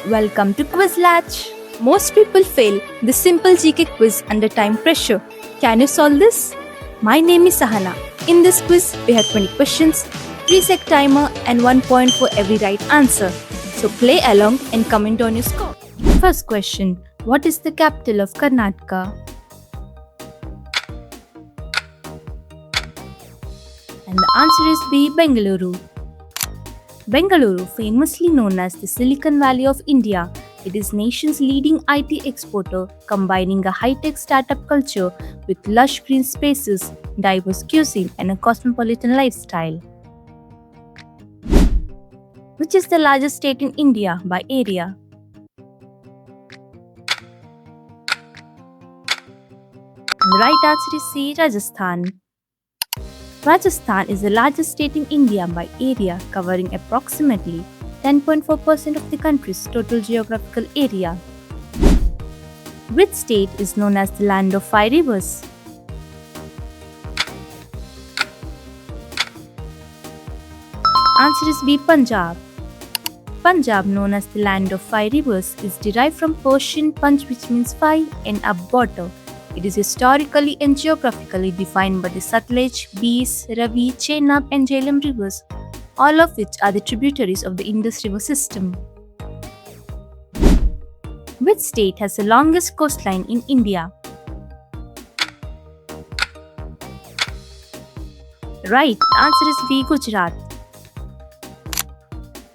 Welcome to Quizlatch. Most people fail the simple GK quiz under time pressure. Can you solve this? My name is Sahana. In this quiz, we have 20 questions, 3-sec timer, and 1 point for every right answer. So play along and comment on your score. First question: what is the capital of Karnataka? And the answer is B. Bengaluru. Bengaluru, famously known as the Silicon Valley of India, it is nation's leading IT exporter, combining a high-tech startup culture with lush green spaces, diverse cuisine, and a cosmopolitan lifestyle. Which is the largest state in India by area? And the right answer is C. Rajasthan. Rajasthan is the largest state in India by area, covering approximately 10.4% of the country's total geographical area. Which state is known as the land of five rivers? Answer is B. Punjab. Punjab, known as the land of five rivers, is derived from Persian Punj, which means five, and up water. It is historically and geographically defined by the Satluj, Beas, Ravi, Chenab, and Jhelum rivers, all of which are the tributaries of the Indus River system. Which state has the longest coastline in India? Right, the answer is B. Gujarat.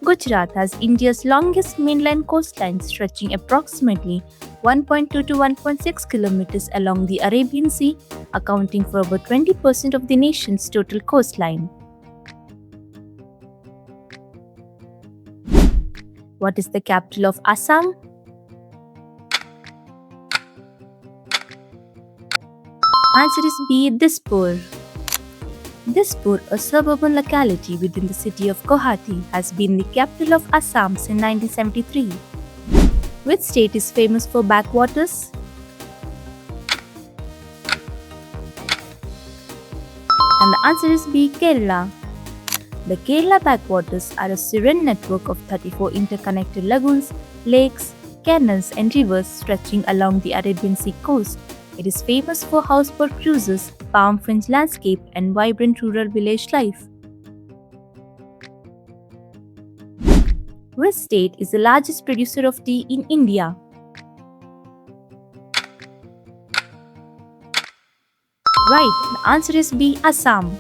Gujarat has India's longest mainland coastline, stretching approximately 1.2 to 1.6 kilometers along the Arabian Sea, accounting for about 20% of the nation's total coastline. What is the capital of Assam? Answer is B. Dispur. Dispur, a suburban locality within the city of Guwahati, has been the capital of Assam since 1973. Which state is famous for backwaters? And the answer is B. Kerala. The Kerala backwaters are a serene network of 34 interconnected lagoons, lakes, canals, and rivers stretching along the Arabian Sea coast. It is famous for houseboat cruises, palm fringed landscape, and vibrant rural village life. Which state is the largest producer of tea in India? Right, the answer is B. Assam.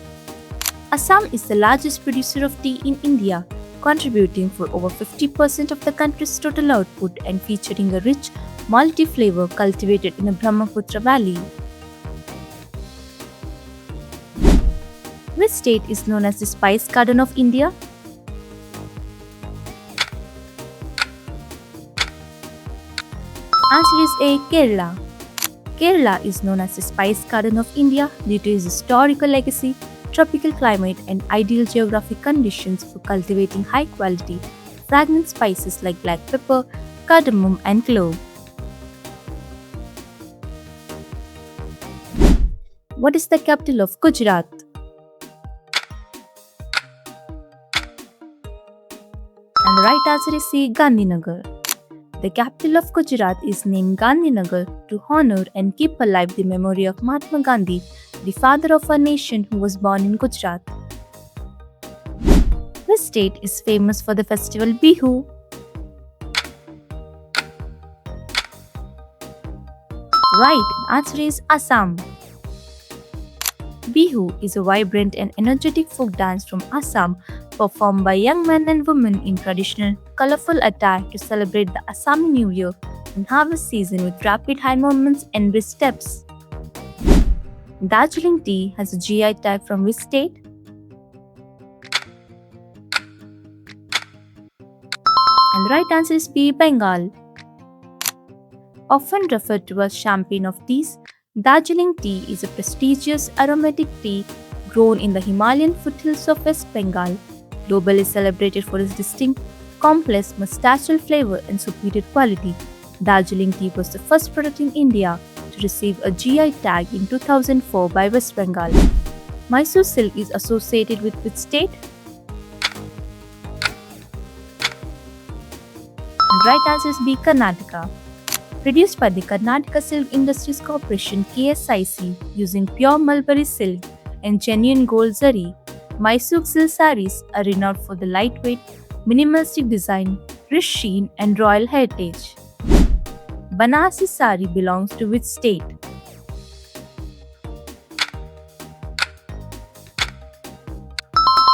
Assam is the largest producer of tea in India, contributing for over 50% of the country's total output and featuring a rich, multi-flavor cultivated in the Brahmaputra Valley. Which state is known as the Spice Garden of India? Answer is A. Kerala. Kerala is known as the Spice Garden of India due to its historical legacy, tropical climate, and ideal geographic conditions for cultivating high-quality, fragrant spices like black pepper, cardamom, and clove. What is the capital of Gujarat? And the right answer is C. Gandhinagar. The capital of Gujarat is named Gandhinagar to honor and keep alive the memory of Mahatma Gandhi, the father of our nation who was born in Gujarat. Which state is famous for the festival Bihu? Right, the answer is Assam. Bihu is a vibrant and energetic folk dance from Assam performed by young men and women in traditional, colorful attire to celebrate the Assami New Year and harvest season with rapid high movements and brisk steps. Darjeeling tea has a GI tag from which state? And the right answer is B. Bengal. Often referred to as champagne of teas, Darjeeling tea is a prestigious aromatic tea grown in the Himalayan foothills of West Bengal. Globally celebrated for its distinct, complex, moustachial flavor and superior quality, Darjeeling tea was the first product in India to receive a GI tag in 2004 by West Bengal. Mysore silk is associated with which state? Right answer is B. Karnataka. Produced by the Karnataka Silk Industries Corporation (KSIC) using pure mulberry silk and genuine gold zari, Mysore silk sarees are renowned for the lightweight, minimalistic design, rich sheen, and royal heritage. Banarasi sari belongs to which state?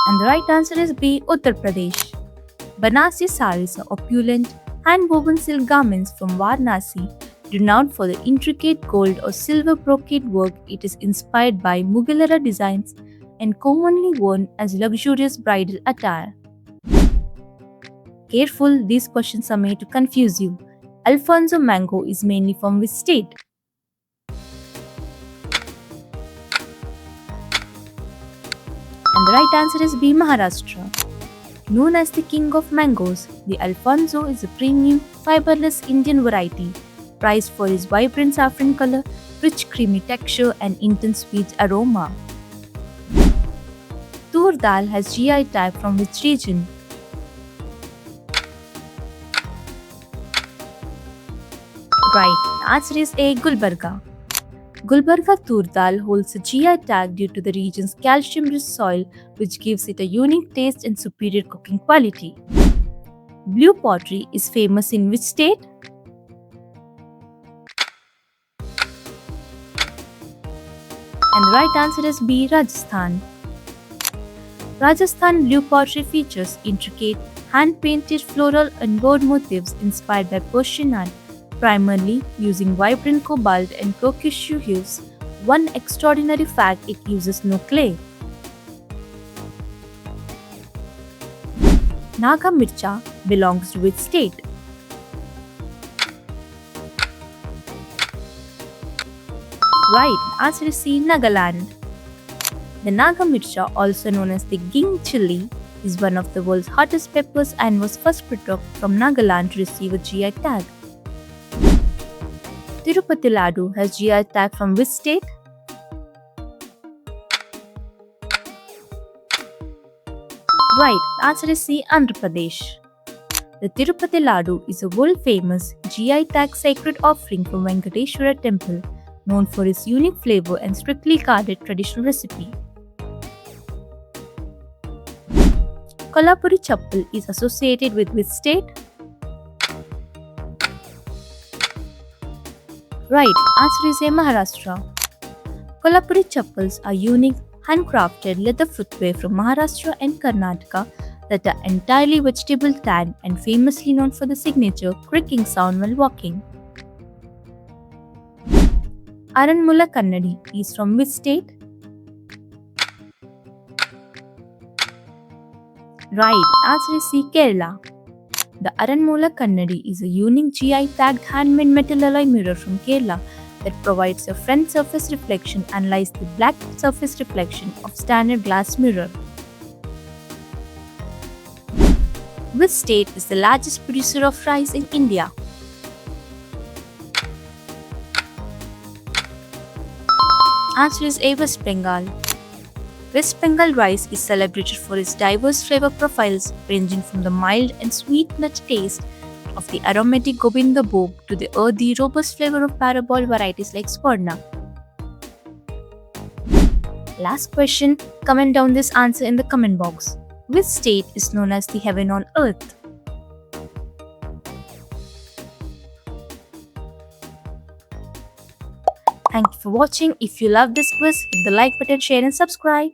And the right answer is B. Uttar Pradesh. Banarasi saris are opulent, hand-woven silk garments from Varanasi, renowned for the intricate gold or silver brocade work. It is inspired by Mughal era designs and commonly worn as luxurious bridal attire. Careful, these questions are made to confuse you. Alfonso mango is mainly from which state? And the right answer is B. Maharashtra. Known as the king of mangoes, the Alfonso is a premium, fiberless Indian variety, prized for its vibrant saffron color, rich creamy texture, and intense sweet aroma. Tur dal has GI tag from which region? Right, the answer is A. Gulbarga. Gulbarga tur dal holds a GI tag due to the region's calcium-rich soil, which gives it a unique taste and superior cooking quality. Blue pottery is famous in which state? And the right answer is B. Rajasthan. Rajasthan blue pottery features intricate, hand-painted floral and bird motifs inspired by Persian art, primarily using vibrant cobalt and turquoise hues. One extraordinary fact, it uses no clay. Naga mircha belongs to which state? Right, answer is C. Nagaland. The Naga mircha, also known as the Ging chili, is one of the world's hottest peppers and was first brought from Nagaland to receive a GI tag. Tirupati Laddu has GI tag from which state? Right, the answer is C. Andhra Pradesh. The Tirupati Laddu is a world-famous GI tag sacred offering from Venkateshwara Temple, known for its unique flavor and strictly guarded traditional recipe. Kolhapuri chappal is associated with which state? Right, answer is A. Maharashtra. Kolhapuri chappals are unique, handcrafted leather footwear from Maharashtra and Karnataka that are entirely vegetable tanned and famously known for the signature creaking sound while walking. Aranmula Kannadi is from which state? Right, answer is C. Kerala. The Aranmula Kannadi is a unique GI tagged handmade metal alloy mirror from Kerala that provides a front surface reflection unlike the black surface reflection of standard glass mirror. Which state is the largest producer of rice in India? Answer is A. West Bengal. West Bengal rice is celebrated for its diverse flavor profiles, ranging from the mild and sweet nut taste of the aromatic Govinda Bhog to the earthy, robust flavor of parabol varieties like Swarna. Last question, comment down this answer in the comment box. Which state is known as the heaven on earth? Thank you for watching. If you love this quiz, hit the like button, share and subscribe.